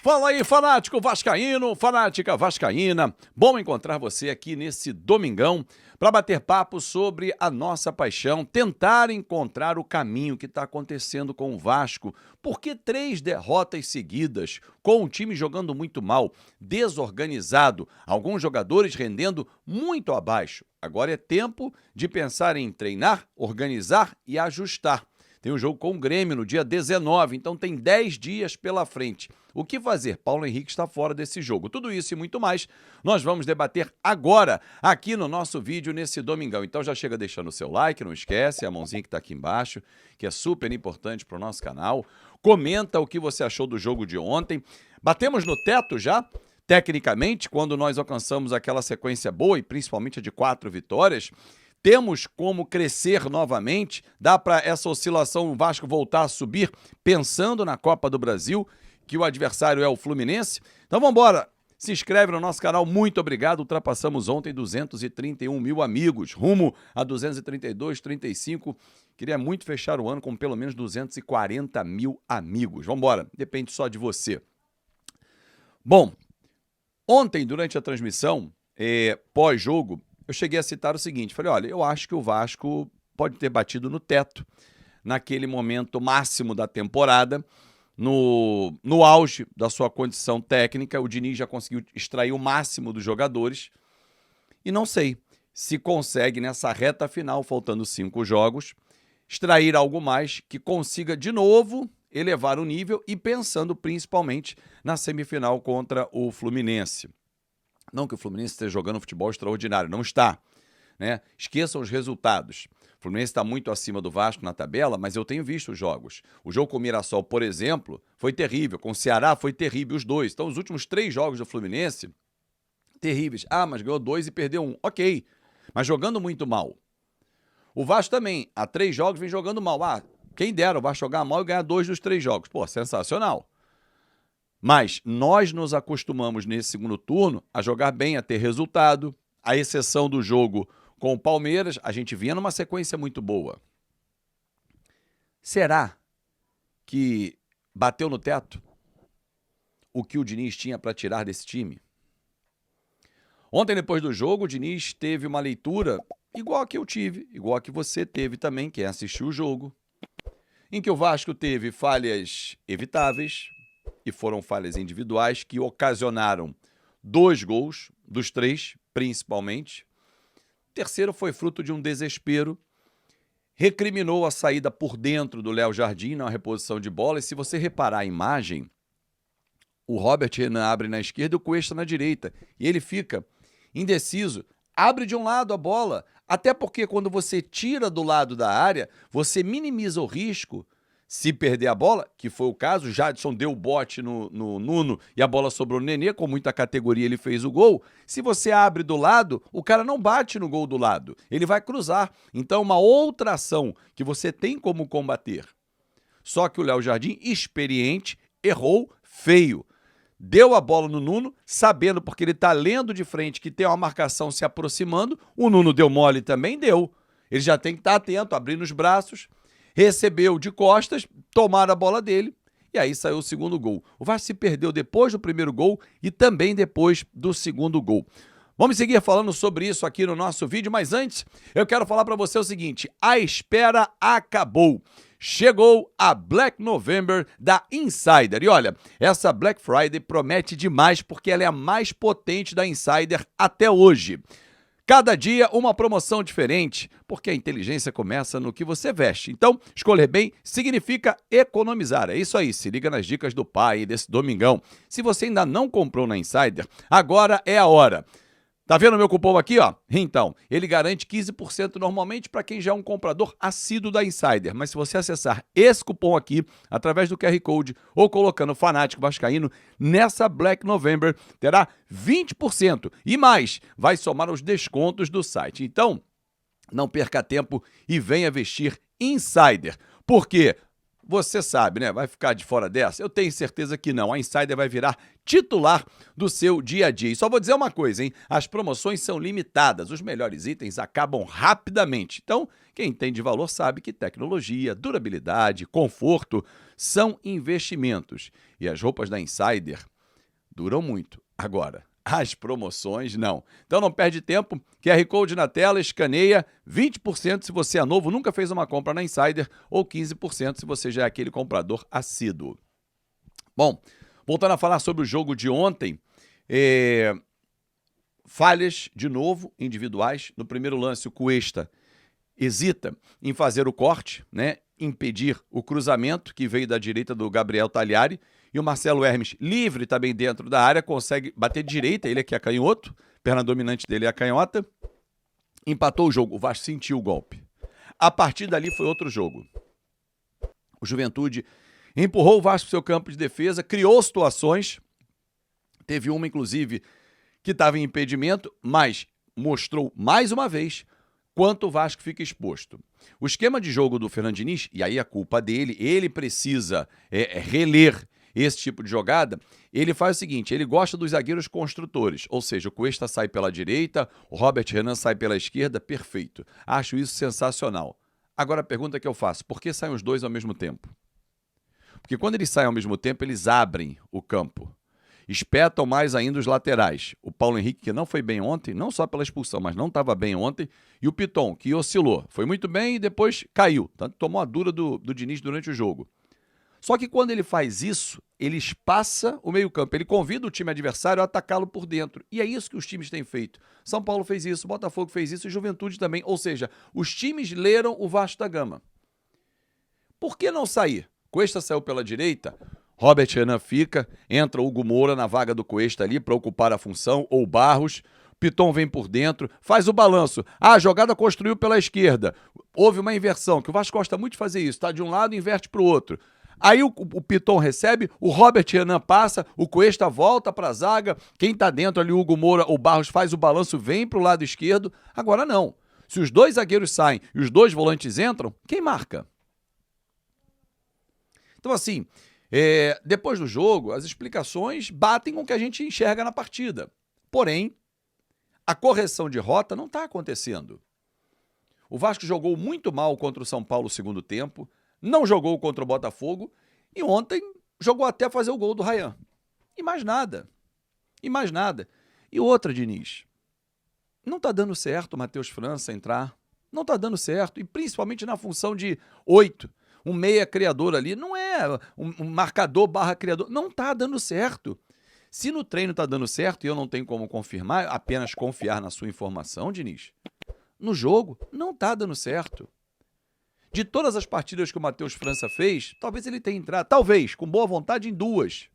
Fala aí, fanático vascaíno, fanática vascaína. Bom encontrar você aqui nesse domingão para bater papo sobre a nossa paixão, tentar encontrar o caminho que está acontecendo com o Vasco. Por que 3 derrotas seguidas, com o time jogando muito mal, desorganizado, alguns jogadores rendendo muito abaixo? Agora é tempo de pensar em treinar, organizar e ajustar. Tem um jogo com o Grêmio no dia 19, então tem 10 dias pela frente. O que fazer? Paulo Henrique está fora desse jogo. Tudo isso e muito mais nós vamos debater agora aqui no nosso vídeo nesse domingão. Então já chega deixando o seu like, não esquece, a mãozinha que está aqui embaixo, que é super importante para o nosso canal. Comenta o que você achou do jogo de ontem. Batemos no teto já? Tecnicamente, quando nós alcançamos aquela sequência boa e principalmente a de 4 vitórias, temos como crescer novamente? Dá para essa oscilação o Vasco voltar a subir pensando na Copa do Brasil, que o adversário é o Fluminense? Então vamos embora. Se inscreve no nosso canal, muito obrigado. Ultrapassamos ontem 231 mil amigos, rumo a 232, 35. Queria muito fechar o ano com pelo menos 240 mil amigos. Vamos embora, depende só de você. Bom, ontem durante a transmissão, pós-jogo, eu cheguei a citar o seguinte, falei, olha, eu acho que o Vasco pode ter batido no teto naquele momento máximo da temporada, no auge da sua condição técnica, o Diniz já conseguiu extrair o máximo dos jogadores e não sei se consegue nessa reta final, faltando 5 jogos, extrair algo mais que consiga de novo elevar o nível e pensando principalmente na semifinal contra o Fluminense. Não que o Fluminense esteja jogando futebol extraordinário, não está, né? Esqueçam os resultados. O Fluminense está muito acima do Vasco na tabela, mas eu tenho visto os jogos. O jogo com o Mirassol, por exemplo, foi terrível. Com o Ceará foi terrível, os dois. Então, os últimos 3 jogos do Fluminense, terríveis. Ah, mas ganhou 2 e perdeu 1. Ok, mas jogando muito mal. O Vasco também, há 3 jogos, vem jogando mal. Ah, quem dera o Vasco jogar mal e ganhar 2 dos 3 jogos. Pô, sensacional. Mas nós nos acostumamos nesse segundo turno a jogar bem, a ter resultado. À exceção do jogo com o Palmeiras, a gente vinha numa sequência muito boa. Será que bateu no teto o que o Diniz tinha para tirar desse time? Ontem, depois do jogo, o Diniz teve uma leitura igual a que eu tive, igual a que você teve também, quem assistiu o jogo, em que o Vasco teve falhas evitáveis, e foram falhas individuais que ocasionaram 2 gols, dos 3, principalmente. O terceiro foi fruto de um desespero. Recriminou a saída por dentro do Léo Jardim na reposição de bola. E se você reparar a imagem, o Robert Renan abre na esquerda e o Cuesta na direita. E ele fica indeciso. Abre de um lado a bola. Até porque quando você tira do lado da área, você minimiza o risco. Se perder a bola, que foi o caso, o Jadson deu o bote no Nuno e a bola sobrou no Nenê, com muita categoria ele fez o gol. Se você abre do lado, o cara não bate no gol do lado, ele vai cruzar. Então, uma outra ação que você tem como combater. Só que o Léo Jardim, experiente, errou feio. Deu a bola no Nuno, sabendo, porque ele está lendo de frente que tem uma marcação se aproximando, o Nuno deu mole também, deu. Ele já tem que estar atento, abrindo os braços. Recebeu de costas, tomaram a bola dele e aí saiu o segundo gol. O Vasco se perdeu depois do primeiro gol e também depois do segundo gol. Vamos seguir falando sobre isso aqui no nosso vídeo, mas antes eu quero falar para você o seguinte, a espera acabou. Chegou a Black November da Insider. E olha, essa Black Friday promete demais porque ela é a mais potente da Insider até hoje. Cada dia uma promoção diferente, porque a inteligência começa no que você veste. Então, escolher bem significa economizar. É isso aí, se liga nas dicas do pai desse domingão. Se você ainda não comprou na Insider, agora é a hora. Tá vendo o meu cupom aqui, ó? Então, ele garante 15% normalmente para quem já é um comprador assíduo da Insider. Mas se você acessar esse cupom aqui, através do QR Code ou colocando Fanático Vascaíno, nessa Black November terá 20% e mais, vai somar os descontos do site. Então, não perca tempo e venha vestir Insider. Por quê? Você sabe, né? Vai ficar de fora dessa? Eu tenho certeza que não. A Insider vai virar titular do seu dia a dia. E só vou dizer uma coisa, hein? As promoções são limitadas. Os melhores itens acabam rapidamente. Então, quem entende valor sabe que tecnologia, durabilidade, conforto são investimentos. E as roupas da Insider duram muito. Agora, as promoções não. Então não perde tempo, QR Code na tela, escaneia, 20% se você é novo, nunca fez uma compra na Insider, ou 15% se você já é aquele comprador assíduo. Bom, voltando a falar sobre o jogo de ontem, falhas, de novo, individuais. No primeiro lance, o Cuesta hesita em fazer o corte, né? Impedir o cruzamento que veio da direita do Gabriel Tagliari, e o Marcelo Hermes, livre também dentro da área, consegue bater de direita, ele aqui é canhoto, perna dominante dele é a canhota, empatou o jogo, o Vasco sentiu o golpe. A partir dali foi outro jogo. O Juventude empurrou o Vasco para o seu campo de defesa, criou situações, teve uma inclusive que estava em impedimento, mas mostrou mais uma vez quanto o Vasco fica exposto. O esquema de jogo do Fernando Diniz, e aí a culpa dele, ele precisa reler esse tipo de jogada. Ele faz o seguinte, ele gosta dos zagueiros construtores, ou seja, o Cuesta sai pela direita, o Robert Renan sai pela esquerda, perfeito. Acho isso sensacional. Agora a pergunta que eu faço, por que saem os dois ao mesmo tempo? Porque quando eles saem ao mesmo tempo, eles abrem o campo. Espetam mais ainda os laterais. O Paulo Henrique, que não foi bem ontem, não só pela expulsão, mas não estava bem ontem. E o Piton, que oscilou. Foi muito bem e depois caiu. Tanto tomou a dura do Diniz durante o jogo. Só que quando ele faz isso, ele espaça o meio-campo. Ele convida o time adversário a atacá-lo por dentro. E é isso que os times têm feito. São Paulo fez isso, Botafogo fez isso e Juventude também. Ou seja, os times leram o Vasco da Gama. Por que não sair? Cuesta saiu pela direita, Robert Renan fica, entra o Hugo Moura na vaga do Cuesta ali para ocupar a função, ou Barros, Piton vem por dentro, faz o balanço. A jogada construiu pela esquerda, houve uma inversão, que o Vasco gosta muito de fazer isso, tá de um lado e inverte para o outro. Aí o Piton recebe, o Robert Renan passa, o Cuesta volta para a zaga, quem tá dentro ali, o Hugo Moura ou Barros faz o balanço, vem para o lado esquerdo. Agora não, se os dois zagueiros saem e os dois volantes entram, quem marca? Então assim, depois do jogo, as explicações batem com o que a gente enxerga na partida. Porém, a correção de rota não está acontecendo. O Vasco jogou muito mal contra o São Paulo no segundo tempo, não jogou contra o Botafogo e ontem jogou até fazer o gol do Ryan. E mais nada. E mais nada. E outra, Diniz, não está dando certo o Matheus França entrar. Não está dando certo. E principalmente na função de 8. Um meia criador ali, não é um marcador barra criador, não está dando certo. Se no treino está dando certo e eu não tenho como confirmar, apenas confiar na sua informação, Diniz, no jogo não está dando certo. De todas as partidas que o Matheus França fez, talvez ele tenha entrado, talvez, com boa vontade, em 2.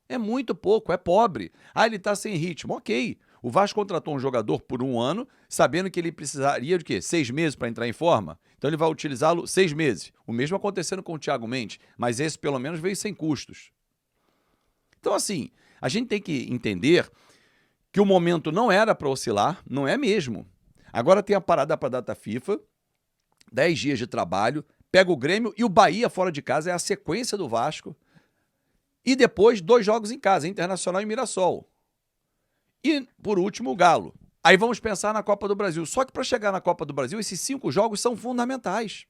É muito pouco, é pobre. Ele está sem ritmo, ok. O Vasco contratou um jogador por 1 ano, sabendo que ele precisaria de quê? 6 meses para entrar em forma. Então ele vai utilizá-lo 6 meses. O mesmo acontecendo com o Thiago Mendes, mas esse pelo menos veio sem custos. Então assim, a gente tem que entender que o momento não era para oscilar, não é mesmo. Agora tem a parada para a data FIFA, 10 dias de trabalho, pega o Grêmio e o Bahia fora de casa, é a sequência do Vasco. E depois 2 jogos em casa, Internacional e Mirassol. E, por último, o Galo. Aí vamos pensar na Copa do Brasil. Só que para chegar na Copa do Brasil, esses 5 jogos são fundamentais.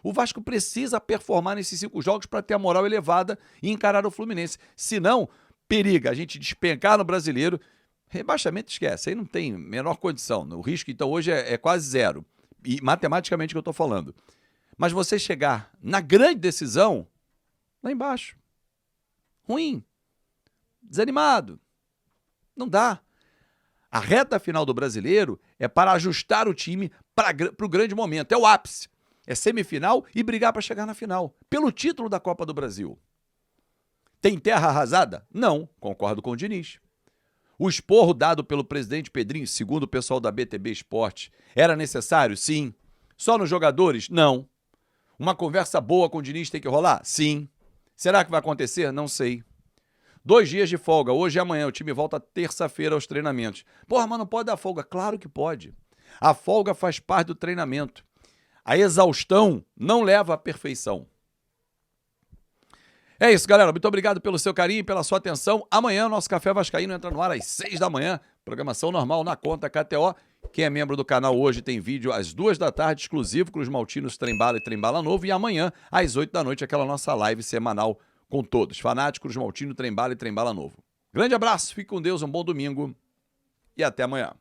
O Vasco precisa performar nesses 5 jogos para ter a moral elevada e encarar o Fluminense. Senão, periga a gente despencar no Brasileiro. Rebaixamento esquece, aí não tem menor condição. O risco, então, hoje é quase 0. E matematicamente que eu estou falando. Mas você chegar na grande decisão, lá embaixo. Ruim. Desanimado. Não dá. A reta final do Brasileiro é para ajustar o time para o grande momento. É o ápice. É semifinal e brigar para chegar na final. Pelo título da Copa do Brasil. Tem terra arrasada? Não. Concordo com o Diniz. O esporro dado pelo presidente Pedrinho, segundo o pessoal da BTB Esporte, era necessário? Sim. Só nos jogadores? Não. Uma conversa boa com o Diniz tem que rolar? Sim. Será que vai acontecer? Não sei. 2 dias de folga, hoje e amanhã, o time volta terça-feira aos treinamentos. Porra, mas não pode dar folga? Claro que pode. A folga faz parte do treinamento. A exaustão não leva à perfeição. É isso, galera. Muito obrigado pelo seu carinho e pela sua atenção. Amanhã o nosso Café Vascaíno entra no ar às 6 da manhã. Programação normal na conta KTO. Quem é membro do canal hoje tem vídeo às 2 da tarde, exclusivo com os Maltinos Trembala e Trembala Novo. E amanhã, às 8 da noite, aquela nossa live semanal com todos. Fanáticos, Maltino, Trembala e Trembala Novo. Grande abraço, fique com Deus, um bom domingo e até amanhã.